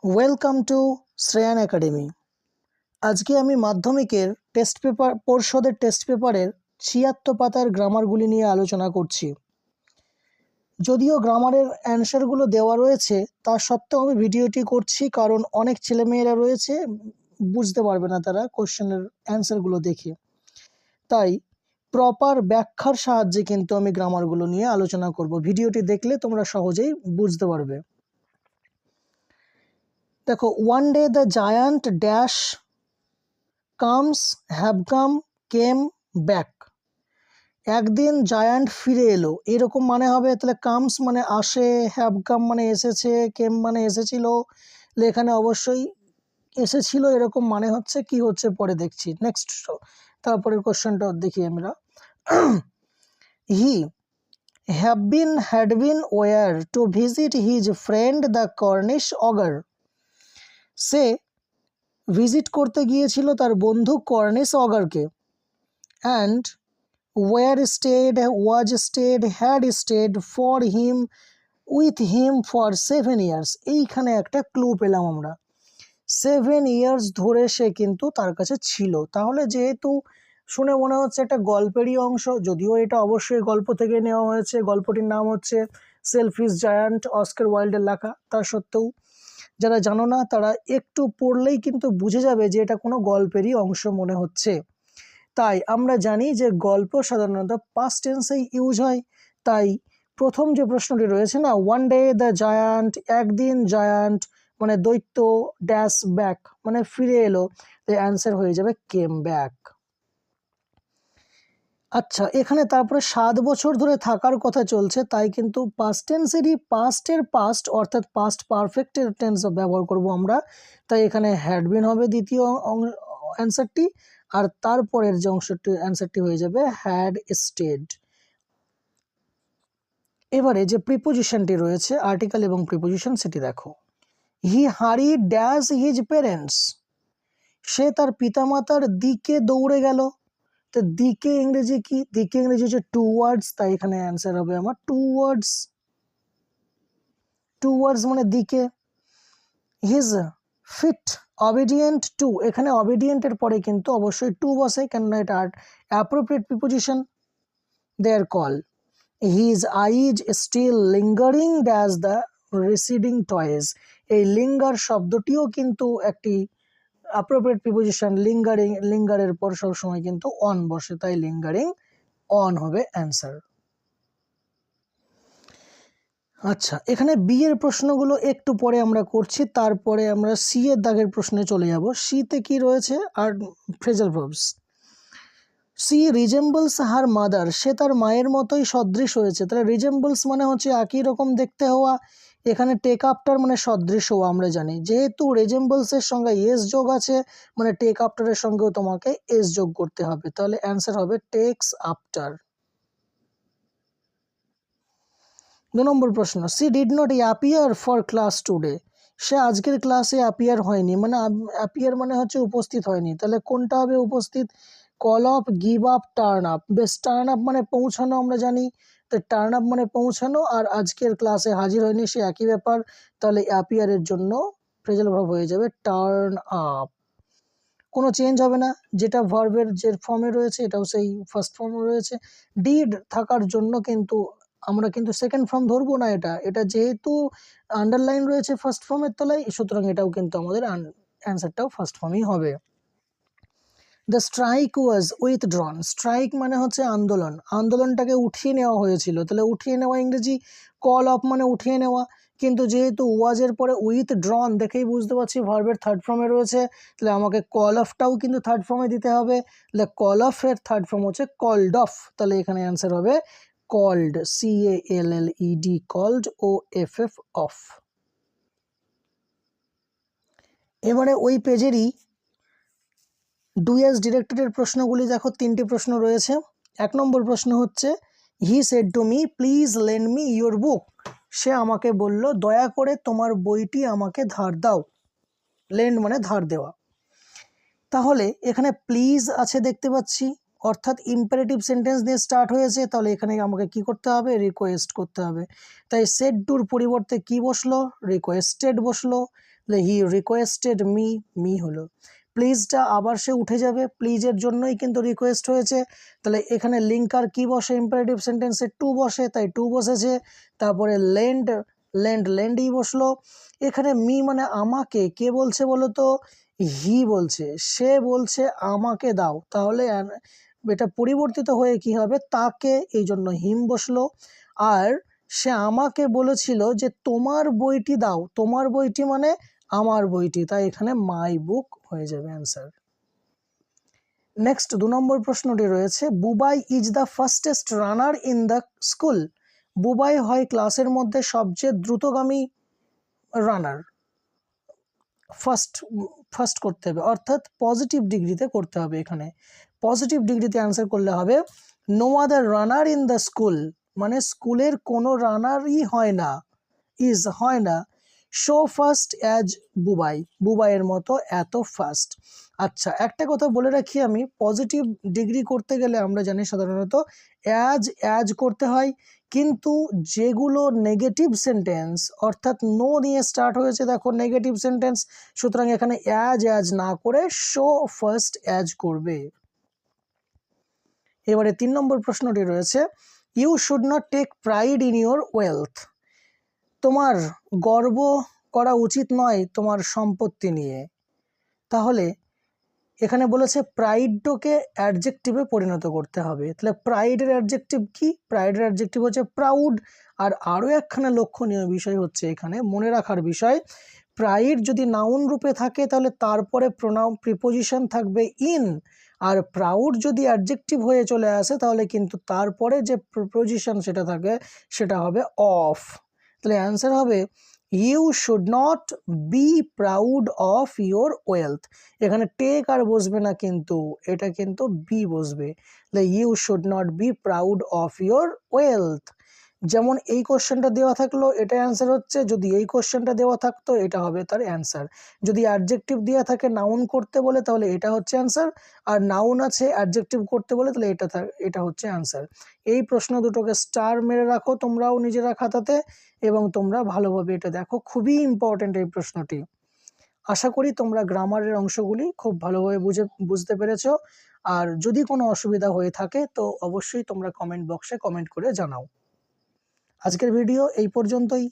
Welcome to Shreyan academy. আজকে আমি মাধ্যমিকের টেস্ট পেপার পর্ষদের টেস্ট পেপারের ৭৬ পাতার গ্রামারগুলি নিয়ে আলোচনা করছি। যদিও গ্রামারের অ্যান্সারগুলো দেওয়া রয়েছে, তা সত্ত্বেও আমি ভিডিওটি করছি কারণ অনেক ছেলেমেয়েরা রয়েছে বুঝতে পারবে না তারা কোশ্চেনের অ্যান্সারগুলো দেখে। তাই প্রপার ব্যাখ্যার সাহায্যে কিন্তু আমি গ্রামারগুলো নিয়ে আলোচনা করব। ভিডিওটি দেখলে তোমরা সহজেই বুঝতে পারবে। দেখো, one day the giant dash comes have come came back. একদিন জায়ান্ট ফিরে এলো, এরকম মানে হবে। তাহলে কামস মানে আসে, হ্যাভ কাম মানে এসেছে, কেম মানে এসেছিল। এখানে অবশ্যই এসেছিল এরকম মানে হচ্ছে, কি হচ্ছে পরে দেখছি। নেক্সট, তারপরের কোশ্চেনটা দেখি আমরা। হি had been where to visit his friend the Cornish ogre. সে ভিজিট করতে গিয়েছিল তার বন্ধু কর্নিশ অগারকে। And where stayed, was stayed, had stayed for him, with him for 7 years. এইখানে একটা ক্লু পেলাম আমরা। 7 years ধরে সে কিন্তু তার কাছে ছিল। তাহলে যেহেতু শুনে মনে হচ্ছে একটা গল্পেরই অংশ, যদিও এটা অবশ্যই গল্প থেকে নেওয়া হয়েছে। গল্পটির নাম হচ্ছে সেলফিশ জায়ান্ট, অস্কার ওয়াইল্ডের লেখা। তা সত্ত্বেও যারা জানো না তারা একটু পড়লেই কিন্তু বুঝে যাবে যে এটা কোনো গল্পেরই অংশ মনে হচ্ছে। তাই আমরা জানি যে গল্প সাধারণত পাস্ট টেন্সেই ইউজ হয়। তাই প্রথম যে প্রশ্নটি রয়েছে না, ওয়ান ডে দ্য জায়ান্ট, একদিন জায়ান্ট মানে দৈত্য, ড্যাশ ব্যাক মানে ফিরে এলো, তাই অ্যান্সার হয়ে যাবে কেম ব্যাক। আচ্ছা, এখানে তারপরে 7 বছর ধরে থাকার কথা চলছে, তাই কিন্তু পাস্ট টেন্সেরই পাস্টের পাস্ট অর্থাৎ পাস্ট পারফেক্টের টেন্স ব্যবহার করব আমরা। তাই এখানে হ্যাড বিন হবে দ্বিতীয় অ্যান্সারটি, আর তারপরের যে অংশটি অ্যান্সারটি হয়ে যাবে হ্যাড স্টেড। এবারে যে প্রিপোজিশনটি রয়েছে, আর্টিকেল এবং প্রিপোজিশন, সেটি দেখো। হি হারিড ড্যাশ হিজ পেরেন্টস। সে তার পিতামাতার দিকে দৌড়ে গেল। তো দিকে ইংরেজি কি? দিকে ইংরেজি হচ্ছে টুয়ার্ডস, তাই এখানে অ্যান্সার হবে আমার টুয়ার্ডস। টুয়ার্ডস মানে দিকে। হিজ ফিট অবিডিয়েন্ট টু, এখানে অবিডিয়েন্টের পরে কিন্তু অবশ্যই টু বসে, কেননা এটা appropriate preposition. Their call. His eyes still lingering dash the receding toys. এই লিঙ্গার শব্দটিও কিন্তু একটি অ্যাপ্রোপ্রিয়েট প্রিপোজিশন। লিঙ্গারের পর সবসময় কিন্তু অন বসে, তাই লিঙ্গারিং অন হবে অ্যান্সার। আচ্ছা, এখানে বি এর প্রশ্নগুলো একটু পরে আমরা করছি, তারপরে আমরা সি এর দাগের প্রশ্নে চলে যাব। সিতে কি রয়েছে? আর phrasal verbs. She resembles her mother, সে তার মায়ের মতোই সদৃশ হয়েছে। তাহলে রিজেম্বলস মানে হচ্ছে একই রকম দেখতে হওয়া। এখানে টেক আফটার মানে সদৃশ হওয়া। আমরা জানি যেহেতু রিজেম্বলসের সঙ্গে এস যোগ আছে, মানে টেক আফটারের সঙ্গেও তোমাকে এস যোগ করতে হবে। তাহলে অ্যান্সার হবে টেক্স আফটার। 2 নম্বর প্রশ্ন। She did not appear for class today. সে আজকের ক্লাসে অ্যাপিয়ার হয়নি, মানে অ্যাপিয়ার মানে হচ্ছে উপস্থিত হয়নি। তাহলে কোনটা হবে উপস্থিত? Call of, give up, turn up. বেশ, টার্ন আপ মানে পৌঁছানো আমরা জানি, তো টার্ন আপ মানে পৌঁছানো, আর আজকের ক্লাসে হাজির হয়নি সে একই ব্যাপার। তাহলে অ্যাপিয়ারের জন্য ফ্রেজাল ভার্ব হয়ে যাবে টার্ন আপ। কোনো চেঞ্জ হবে না, যেটা ভার্বের যে ফর্মে রয়েছে এটাও সেই ফার্স্ট ফর্মে রয়েছে। ডিড থাকার জন্য কিন্তু আমরা কিন্তু সেকেন্ড ফর্ম ধরবো না। এটা যেহেতু আন্ডারলাইন রয়েছে ফার্স্ট ফর্মের তলায়, সুতরাং এটাও কিন্তু আমাদের অ্যান্সারটাও ফার্স্ট ফর্মই হবে। The strike was withdrawn. Strike মানে হচ্ছে আন্দোলন, আন্দোলনটাকে উঠিয়ে নেওয়া হয়েছিল। তাহলে উঠিয়ে নেওয়া ইংরেজি কল অফ মানে উঠিয়ে নেওয়া, কিন্তু যেহেতু ওয়াজের পরে উইথড্রন দেখেই বুঝতে পারছি ভার্বের থার্ড ফর্মে রয়েছে, তাহলে আমাকে কল অফটাও কিন্তু থার্ড ফর্মে দিতে হবে। তাহলে কল অফের থার্ড ফর্ম হচ্ছে কল্ড অফ, তাহলে এখানে অ্যান্সার হবে called, CALLED, called, OFF off. এবারে ওই পেজেরই ডুয়াস ডিরেক্টরের প্রশ্নগুলি দেখো, 3টি প্রশ্ন রয়েছে। 1 নম্বর প্রশ্ন হচ্ছে he said to me please lend me your book. সে আমাকে বলল দয়া করে তোমার বইটি আমাকে ধার দাও। লেন্ড মানে ধার দেওয়া। তাহলে এখানে প্লিজ আছে দেখতে পাচ্ছি, অর্থাৎ ইম্পারেটিভ সেন্টেন্স দিয়ে স্টার্ট হয়েছে। তাহলে এখানে আমাকে কি করতে হবে? রিকোয়েস্ট করতে হবে। তাই সেড টুর পরিবর্তে কি বসলো? রিকোয়েস্টেড বসলো। তাহলে হি রিকোয়েস্টেড মি, মি হলো। প্লিজটা আবার সে উঠে যাবে, প্লিজের জন্যই কিন্তু রিকোয়েস্ট হয়েছে, তাহলে এখানে লিঙ্কার কি বসে ইম্পারেটিভ সেন্টেন্সে টু বসে, তাই টু বসেছে। তারপরে লেন্ড, লেন্ডই বসলো। এখানে মি মানে আমাকে, কে বলছে বলো তো, হি বলছে, সে বলছে আমাকে দাও, তাহলে এটা পরিবর্তিত হয়ে কি হবে, তাকে, এই জন্য হিম বসলো। আর সে আমাকে বলেছিল যে তোমার বইটি দাও, তোমার বইটি মানে আমার বইটি, তাই এখানে মাই বুক হয়ে যাবে অ্যান্সার। নেক্সট 2 নম্বর প্রশ্নটি রয়েছে, Bubai is the fastest runner in the school. Bubai হয় ক্লাসের মধ্যে সবচেয়ে দ্রুতগামী রানার। ফার্স্ট করতে হবে, অর্থাৎ পজিটিভ ডিগ্রিতে করতে হবে। এখানে পজিটিভ ডিগ্রিতে অ্যান্সার করলে হবে no other runner in the school, মানে স্কুলের কোনো রানারই হয় না, ইজ হয় না, শো ফার্স্ট অ্যাজ বুবাই, বুবাইয়ের মতো এত ফাস্ট। আচ্ছা, একটা কথা বলে রাখি আমি, পজিটিভ ডিগ্রি করতে গেলে আমরা জানি সাধারণত অ্যাজ করতে হয়, কিন্তু যেগুলো নেগেটিভ সেন্টেন্স, অর্থাৎ নো নিয়ে স্টার্ট হয়েছে, দেখো নেগেটিভ সেন্টেন্স, সুতরাং এখানে অ্যাজ না করে শো ফার্স্ট অ্যাজ করবে। এবারে 3 নম্বর প্রশ্নটি রয়েছে, you should not take pride in your wealth. তোমার গর্ব করা উচিত নয় তোমার সম্পত্তি নিয়ে। তাহলে এখানে বলেছে প্রাইডটাকে অ্যাডজেক্টিভে পরিণত করতে হবে, তাহলে প্রাইডের অ্যাডজেক্টিভ কি, প্রাইডের অ্যাডজেক্টিভ হচ্ছে প্রাউড। আর আরও একখানা লক্ষণীয় বিষয় হচ্ছে, এখানে মনে রাখার বিষয়, প্রাইড যদি নাউন রূপে থাকে তাহলে তারপরে প্রোনাউন প্রিপোজিশন থাকবে ইন, আর প্রাউড যদি অ্যাডজেক্টিভ হয়ে চলে আসে তাহলে কিন্তু তারপরে যে প্রিপোজিশন সেটা থাকে সেটা হবে অফ। তাহলে অ্যান্সার হবে you should not be proud of your wealth. এখানে টেক আর বসবে না, কিন্তু এটা কিন্তু বি বসবে, তাহলে you should not be proud of your wealth. যেমন এই কোশ্চেনটা দেওয়া থাকলো, এটা অ্যান্সার হচ্ছে, যদি এই কোশ্চেনটা দেওয়া থাকতো এটা হবে তার অ্যান্সার। যদি অ্যাডজেক্টিভ দেওয়া থাকে নাউন করতে বলে তাহলে এটা হচ্ছে অ্যান্সার, আর নাউন আছে অ্যাডজেক্টিভ করতে বলে তাহলে এটা হচ্ছে অ্যান্সার। এই প্রশ্ন দুটোকে স্টার মেরে রাখো তোমরাও নিজেরা খাতাতে, এবং তোমরা ভালোভাবে এটা দেখো, খুবই ইম্পর্টেন্ট এই প্রশ্নটি। আশা করি তোমরা গ্রামারের অংশগুলি খুব ভালোভাবে বুঝতে পেরেছো। আর যদি কোনো অসুবিধা হয়ে থাকে তো অবশ্যই তোমরা কমেন্ট বক্সে কমেন্ট করে জানাও। আজকের ভিডিও এই পর্যন্তই।